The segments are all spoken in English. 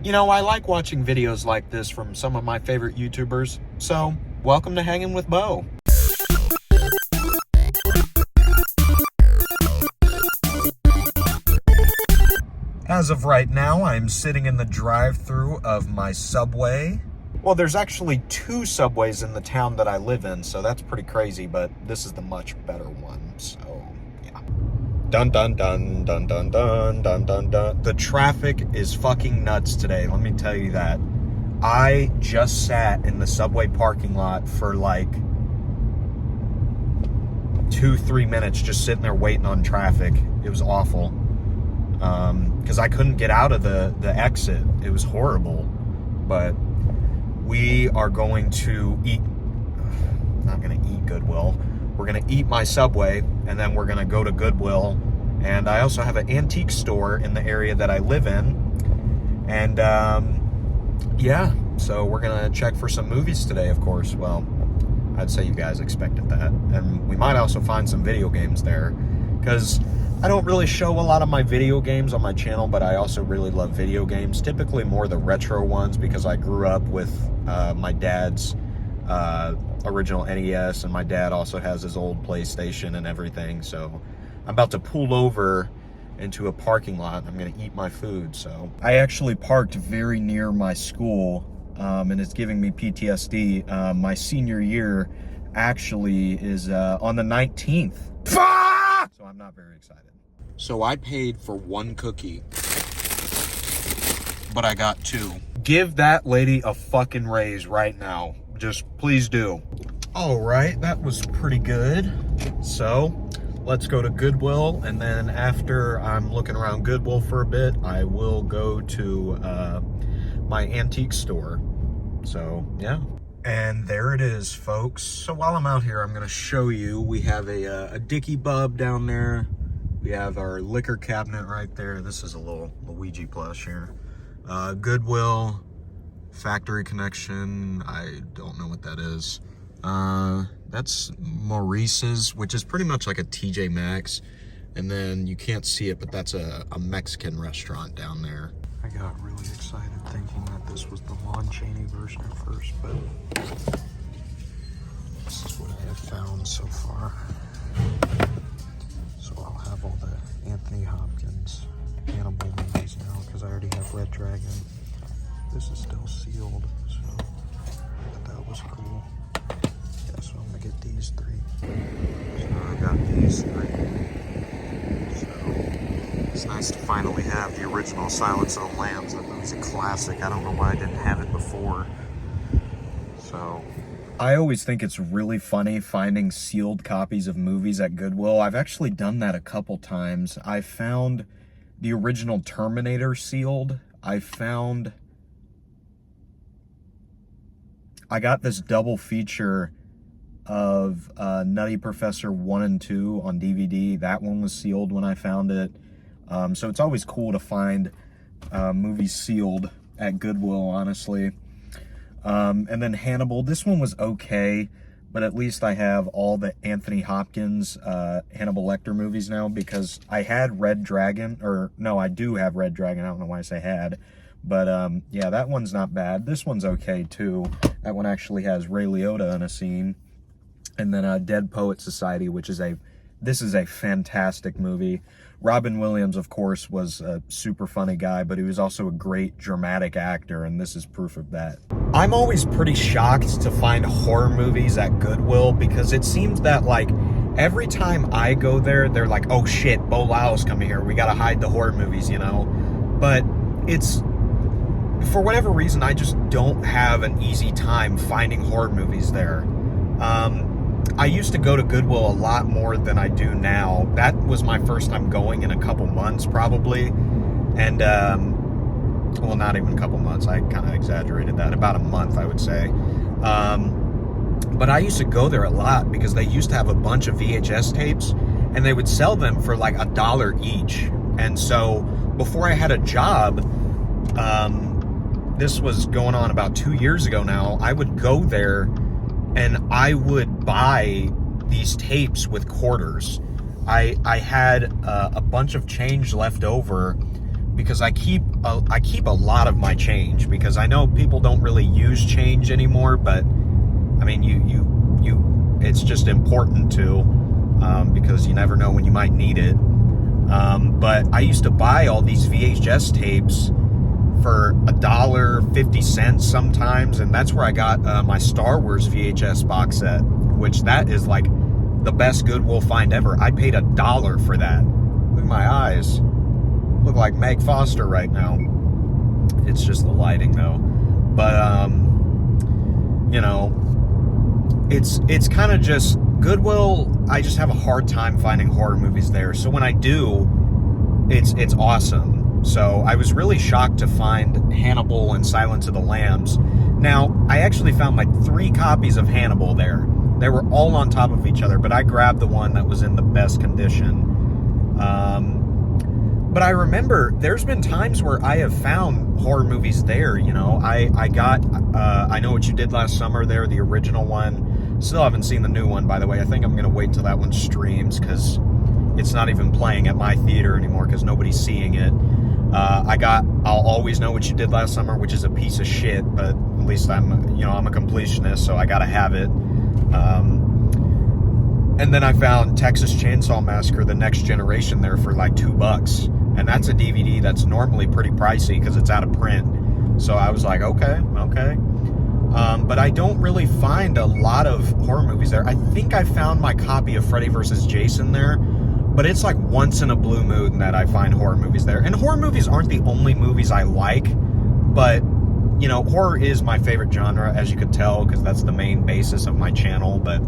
You know, I like watching videos like this from some of my favorite YouTubers, so welcome to Hanging with Beau. As of right now, I'm sitting in the drive-thru of my Subway. Well, there's actually 2 Subways in the town that I live in, so that's pretty crazy, but this is the much better one, so yeah. Dun dun dun dun dun dun dun dun dun. The traffic is fucking nuts today, let me tell you that. I just sat in the Subway parking lot for like 2-3 minutes just sitting there waiting on traffic. It was awful. Because I couldn't get out of the exit. It was horrible. But we are going to eat, not going to eat Goodwill. We're going to eat my Subway, and then we're going to go to Goodwill. And I also have an antique store in the area that I live in. And yeah, so we're going to check for some movies today, of course. Well, I'd say you guys expected that. And we might also find some video games there, because I don't really show a lot of my video games on my channel, but I also really love video games, typically more the retro ones, because I grew up with my dad's original NES, and my dad also has his old PlayStation and everything. So I'm about to pull over into a parking lot. I'm going to eat my food. So I actually parked very near my school, and it's giving me PTSD. My senior year actually is on the 19th. So I'm not very excited. So I paid for 1 cookie, but I got 2. Give that lady a fucking raise right now. Just please do. All right, that was pretty good. So let's go to Goodwill, and then after I'm looking around Goodwill for a bit, I will go to my antique store. So yeah. And there it is, folks. So while I'm out here, I'm going to show you, we have a Dicky Bub down there. We have our liquor cabinet right there. This is a little Luigi plush here. Goodwill, Factory Connection. I don't know what that is. That's Maurice's, which is pretty much like a TJ Maxx. And then you can't see it, but that's a Mexican restaurant down there. I got really excited thinking that this was the Lon Chaney version at first, but this is what I have found so far. So I'll have all the Anthony Hopkins Hannibal movies now, because I already have Red Dragon. This is still sealed, so I thought that was cool. Yeah, so I'm gonna get these 3. So I got these 3. It's nice to finally have the original Silence of the Lambs. That movie's a classic. I don't know why I didn't have it before. So I always think it's really funny finding sealed copies of movies at Goodwill. I've actually done that a couple times. I found the original Terminator sealed. I got this double feature of Nutty Professor 1 and 2 on DVD. That one was sealed when I found it. So it's always cool to find movies sealed at Goodwill, honestly. And then Hannibal, this one was okay, but at least I have all the Anthony Hopkins Hannibal Lecter movies now, because I had Red Dragon, or no, I do have Red Dragon. I don't know why I say had, but yeah, that one's not bad. This one's okay too. That one actually has Ray Liotta in a scene. And then Dead Poet Society, which is this is a fantastic movie. Robin Williams, of course, was a super funny guy, but he was also a great dramatic actor, and this is proof of that. I'm always pretty shocked to find horror movies at Goodwill, because it seems that, like, every time I go there, they're like, oh shit, Beau Lau's coming here, we gotta hide the horror movies, you know? But it's, for whatever reason, I just don't have an easy time finding horror movies there. I used to go to Goodwill a lot more than I do now. That was my first time going in a couple months, probably. And, well, not even a couple months. I kind of exaggerated that. About a month, I would say. But I used to go there a lot, because they used to have a bunch of VHS tapes, and they would sell them for like $1 each. And so before I had a job, this was going on about 2 years ago now, I would go there and I would buy these tapes with quarters. I had a bunch of change left over because I keep a lot of my change, because I know people don't really use change anymore, but I mean, it's just important to, because you never know when you might need it. But I used to buy all these VHS tapes for $1.50 sometimes, and that's where I got my Star Wars VHS box set, which that is like the best Goodwill find ever. I paid $1 for that. Look at my eyes. Look like Meg Foster right now. It's just the lighting though. But you know, it's kind of just Goodwill. I just have a hard time finding horror movies there. So when I do, it's awesome. So I was really shocked to find Hannibal and Silence of the Lambs. Now, I actually found like 3 copies of Hannibal there. They were all on top of each other, but I grabbed the one that was in the best condition. But I remember there's been times where I have found horror movies there, you know. I got I Know What You Did Last Summer there, the original one. Still haven't seen the new one, by the way. I think I'm going to wait till that one streams, because it's not even playing at my theater anymore because nobody's seeing it. I got I'll Always Know What You Did Last Summer, which is a piece of shit, but at least I'm a completionist, so I gotta have it. And then I found Texas Chainsaw Massacre: The Next Generation there for like $2, and that's a DVD that's normally pretty pricey because it's out of print. So I was like, okay. But I don't really find a lot of horror movies there. I think I found my copy of Freddy vs. Jason there, but it's like once in a blue moon that I find horror movies there. And horror movies aren't the only movies I like, but, you know, horror is my favorite genre, as you could tell, because that's the main basis of my channel. But,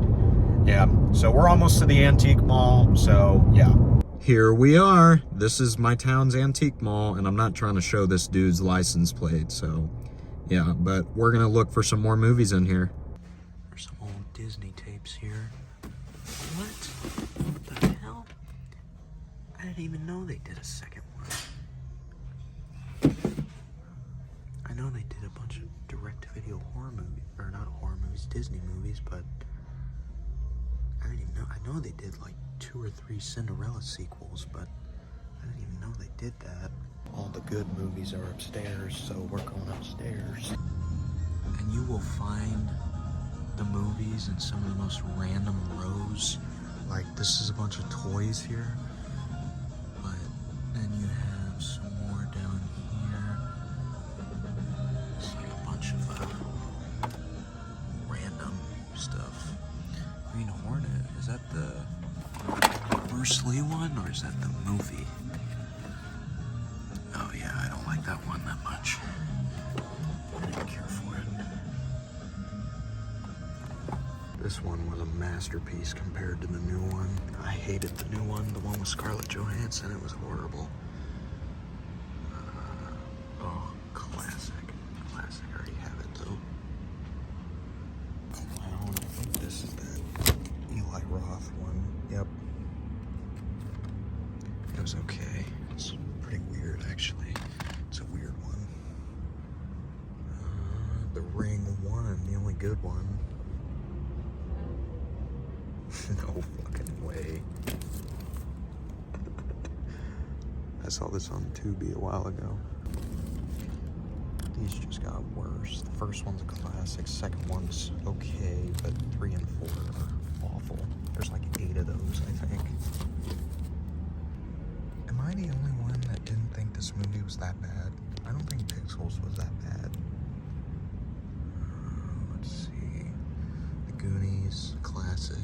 yeah, so we're almost to the antique mall, so, yeah. Here we are. This is my town's antique mall, and I'm not trying to show this dude's license plate, so, yeah. But we're going to look for some more movies in here. There's some old Disney tapes here. What the hell? I didn't even know they did a second one. I know they did a bunch of direct-to-video horror movies, or not horror movies, Disney movies, but I didn't even know. I know they did like 2 or 3 Cinderella sequels, but I didn't even know they did that. All the good movies are upstairs, so we're going upstairs. And you will find the movies in some of the most random rows. Like, this is a bunch of toys here, but then you have some more down here. It's like a bunch of random stuff. Green Hornet, is that the Bruce Lee one, or is that the movie? Oh yeah, I don't like that one that much. I didn't care for it. This one was a masterpiece compared to the new one. I hated the new one, the one with Scarlett Johansson. It was horrible. Oh, classic. Classic. I already have it though. Clown. I think this is that Eli Roth one. Yep. It was okay. It's pretty weird, actually. It's a weird one. The Ring one, the only good one. No fucking way. I saw this on Tubi a while ago. These just got worse. The first one's a classic, second one's okay, but 3 and 4 are awful. There's like 8 of those, I think. Am I the only one that didn't think this movie was that bad? I don't think Pixels was that bad. Let's see. The Goonies, classic.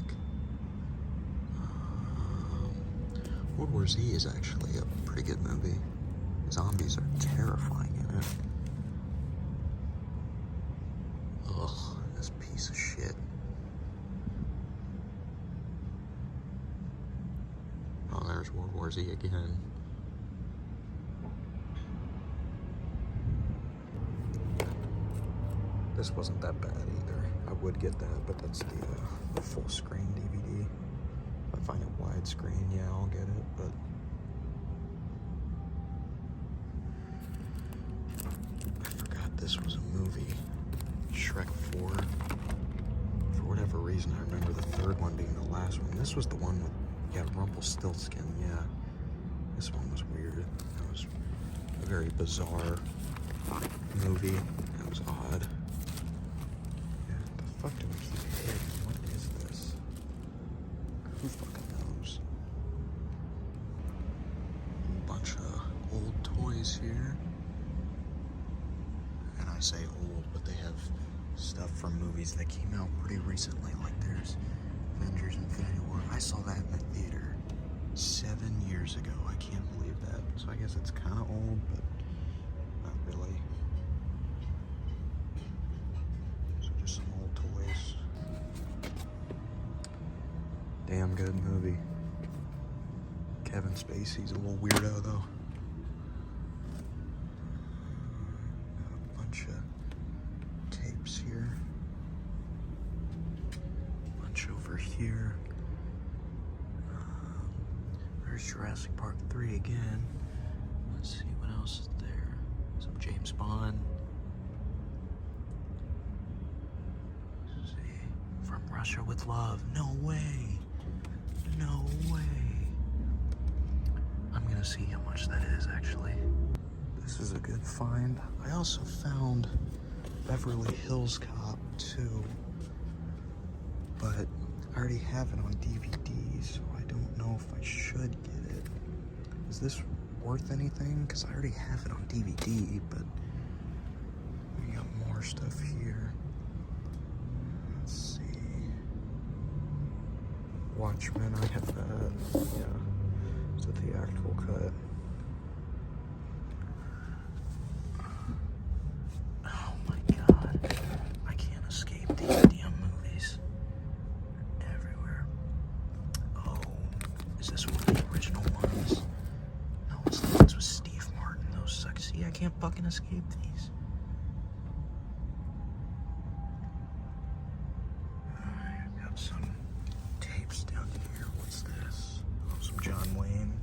World War Z is actually a pretty good movie. Zombies are terrifying in it. Ugh, this piece of shit. Oh, there's World War Z again. This wasn't that bad either. I would get that, but that's the full screen DVD. If I find it widescreen, yeah, I'll get it, but I forgot this was a movie. Shrek 4. For whatever reason, I remember the third one being the last one. This was the one with, yeah, Rumpelstiltskin, yeah. This one was weird. It very bizarre movie. That was odd. Yeah, the fuck do we keep hitting? What is this? Who fucking knows? A bunch of old toys here. And I say old, but they have stuff from movies that came out pretty recently. Like there's Avengers Infinity War. I saw that in the theater 7 years ago. I can't believe that. So I guess it's kind of old, but not really. So just some old toys. Damn good movie. Kevin Spacey's a little weirdo though. A bunch of tapes here. A bunch over here. There's Jurassic Park 3 again. Let's see what else is there. Some James Bond. Let's see. From Russia with Love. No way. No way. I'm gonna see how much that is actually. This is a good find. I also found Beverly Hills Cop 2, but I already have it on DVD, so I don't know if I should get it. Is this worth anything? Because I already have it on DVD, but we got more stuff here. Let's see. Watchmen, I have that. Yeah, it's a theatrical cut. Oh my god. I can't escape these damn movies. They're everywhere. Oh, is this one of the original ones? No, it's the ones with Steve Martin. Those suck. See, I can't fucking escape these. I've got some tapes down here. What's this? Oh, some John Wayne.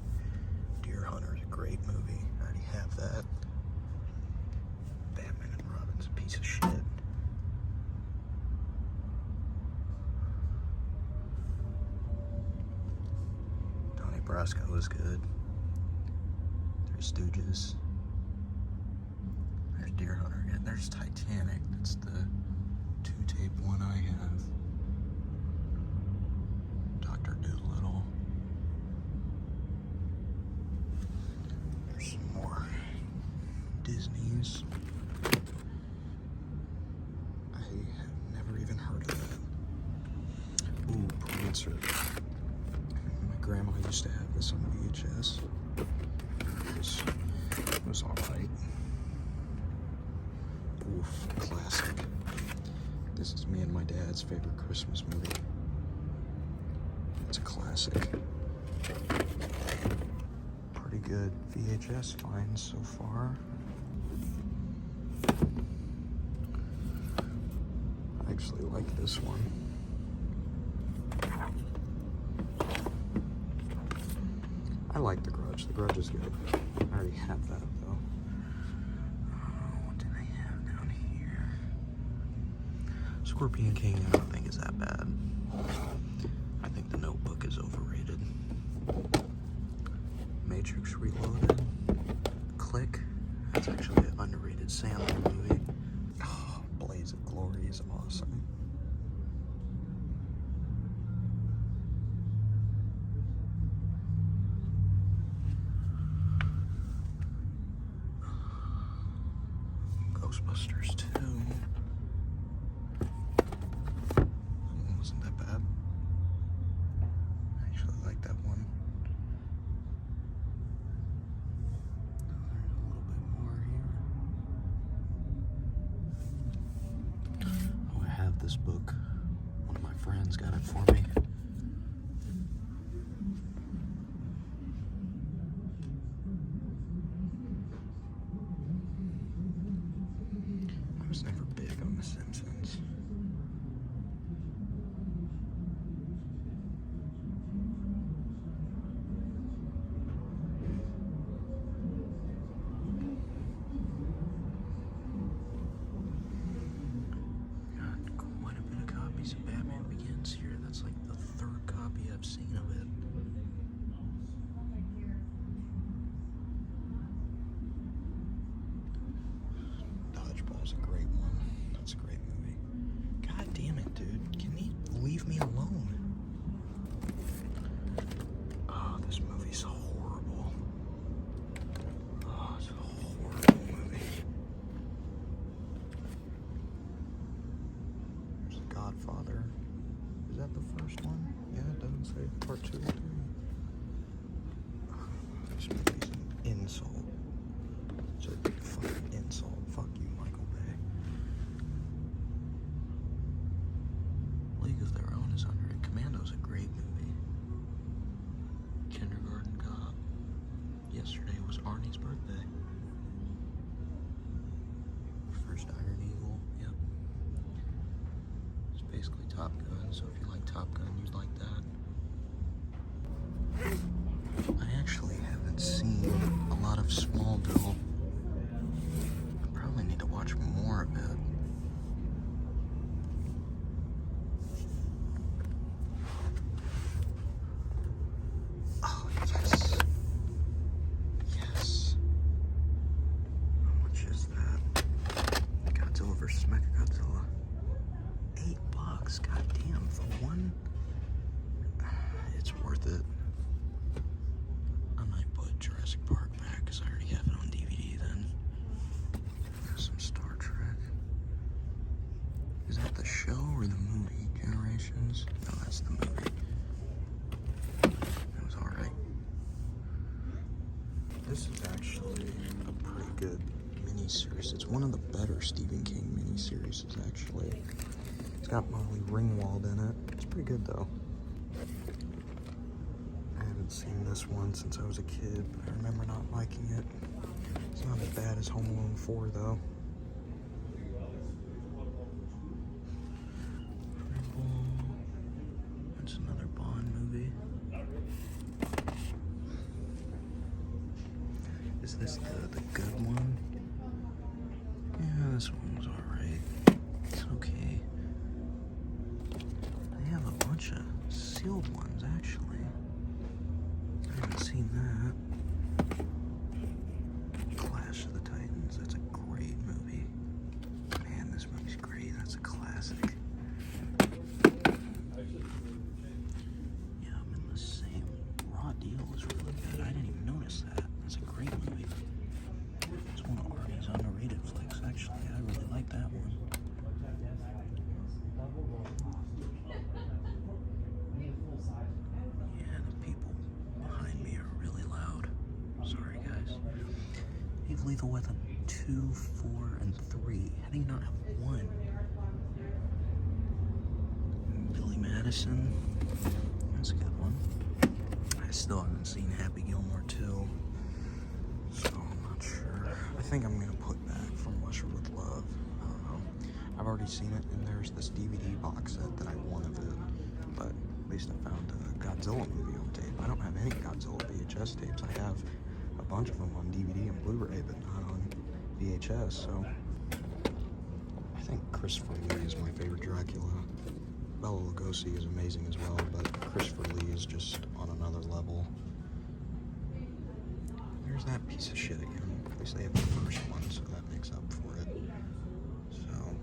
Deer Hunter's a great movie. I already have that. Batman and Robin's a piece of shit. Donnie Brasco is good. There's Stooges. There's Deer Hunter again. There's Titanic. That's the 2-tape one I have. Dr. Dolittle. There's some more Disney's. I have never even heard of that. Ooh, Prancer. My grandma used to have this on VHS. It was alright. Oof, classic. This is me and my dad's favorite Christmas movie. It's a classic. Pretty good VHS finds so far. I actually like this one. I like The Grudge. The Grudge is good. I already have that though. What do they have down here? Scorpion King I don't think is that bad. I think The Notebook is overrated. Matrix Reloaded. Click. That's actually an underrated Sandler movie. Oh, Blaze of Glory is awesome. Ghostbusters 2. Wasn't that bad. I actually like that one. There's a little bit more here. Oh, I have this book. One of my friends got it for me. I was never big on The Simpsons. Got quite a bit of copies of Batman Begins here. That's like the 3rd copy I've seen of it. Godfather. Is that the first one? Yeah, it doesn't say part 2 or 3. This movie's an insult. It's a fucking insult. Fuck you, Michael Bay. League of Their Own is under it. Commando's a great movie. Kindergarten Cop. Yesterday was Arnie's birthday. First Iron Eagle. Yep. It's basically Top Gun, so if you like Top Gun, you'd like that. I actually haven't seen a lot of Smallville. I probably need to watch more of it. Oh, yes. Yes. How much is that? Godzilla vs. Mechagodzilla. $8. Goddamn, for one. It's worth it. I might put Jurassic Park back because I already have it on DVD then. Some Star Trek. Is that the show or the movie? Generations? No, that's the movie. It was alright. This is actually a pretty good miniseries. It's one of the better Stephen King miniseries, actually. It's got Molly Ringwald in it. It's pretty good, though. I haven't seen this one since I was a kid, but I remember not liking it. It's not as bad as Home Alone 4, though. That's another Bond movie. Is this the good one? Yeah, this one was alright. It's okay. They have a bunch of sealed ones, actually. I haven't seen that. Clash of the Titans, that's a great movie. Man, this movie's great. That's a classic. Yeah, I'm in the same. Raw Deal is really good. I didn't even notice that. That's a great movie. It's one of Arnie's underrated flicks, actually. I really like that one. Yeah, the people behind me are really loud. Sorry, guys. You have Lethal Weapon 2, 4, and 3. How do you not have 1? Billy Madison. That's a good one. I still haven't seen Happy Gilmore 2, so I'm not sure. I think I'm gonna put back From Russia with Love. I don't know. I've already seen it, and there's this DVD box set that I want of it, but at least I found a Godzilla movie on tape. I don't have any Godzilla VHS tapes. I have a bunch of them on DVD and Blu-ray, but not on VHS, so I think Christopher Lee is my favorite Dracula. Bela Lugosi is amazing as well, but Christopher Lee is just on another level. There's that piece of shit again. At least they have the first one, so that makes up for it. So,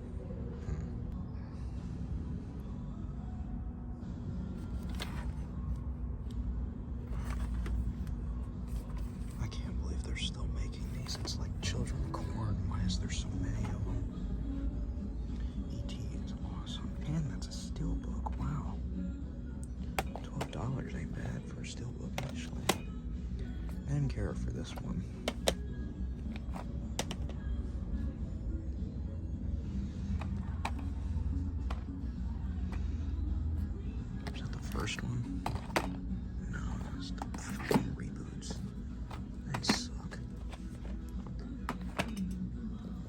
I can't believe they're still making these. It's like Children of Corn. Why is there so many of them? E.T. is awesome. And that's a steelbook. Wow. $12 ain't bad for a steelbook, actually. I didn't care for this one. Is that the first one? No, that's the fucking reboots. They suck.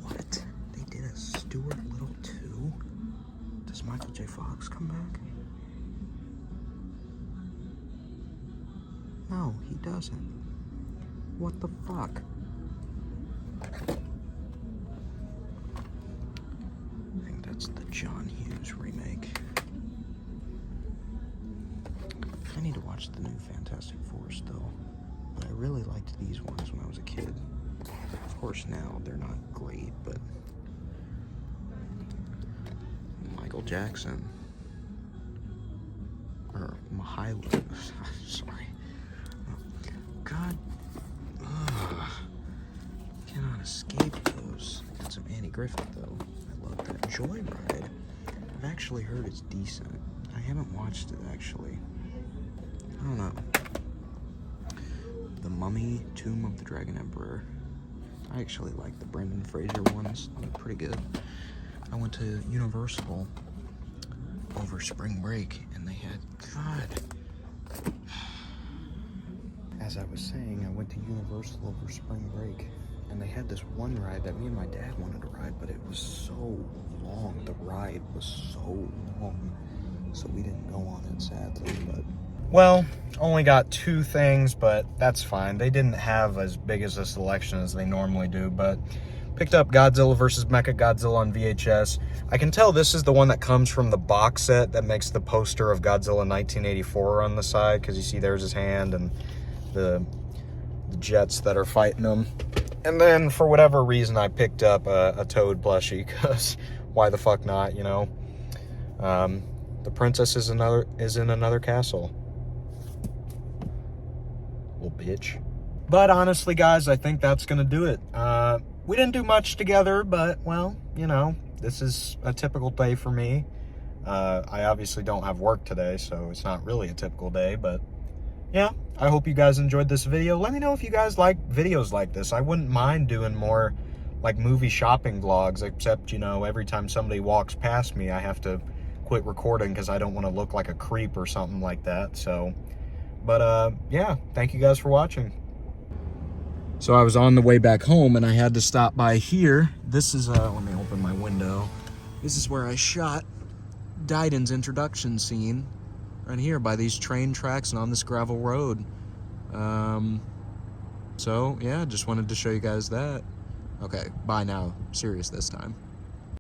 What? They did a Stuart Little 2? Does Michael J. Fox come back? No, he doesn't. What the fuck? I think that's the John Hughes remake. I need to watch the new Fantastic Four still, but I really liked these ones when I was a kid. Of course now they're not great, but Michael Jackson, or Mahalo, sorry. God, cannot escape those. Got some Andy Griffith though. I love that. Joyride. I I've actually heard it's decent. I haven't watched it, actually. I don't know. The Mummy, Tomb of the Dragon Emperor. I actually like the Brendan Fraser ones. They're pretty good. I went to Universal over spring break, and they had, God. As I was saying, I went to Universal over spring break, and they had this one ride that me and my dad wanted to ride, but it was so long. The ride was so long, so we didn't go on it, sadly. But well, only got 2 things, but that's fine. They didn't have as big as a selection as they normally do, but picked up Godzilla vs. Mechagodzilla on VHS. I can tell this is the one that comes from the box set that makes the poster of Godzilla 1984 on the side, because you see there's his hand and the jets that are fighting him. And then, for whatever reason, I picked up a Toad plushie, because why the fuck not, you know? The princess is in another castle. Little bitch. But honestly, guys, I think that's gonna do it. We didn't do much together, but, well, you know, this is a typical day for me. I obviously don't have work today, so it's not really a typical day, but yeah, I hope you guys enjoyed this video. Let me know if you guys like videos like this. I wouldn't mind doing more like movie shopping vlogs, except, you know, every time somebody walks past me, I have to quit recording because I don't want to look like a creep or something like that. So, but yeah, thank you guys for watching. So I was on the way back home and I had to stop by here. This is, let me open my window. This is where I shot Daiden's introduction scene. Right here by these train tracks and on this gravel road. So yeah, just wanted to show you guys that. Okay, bye now. Serious this time.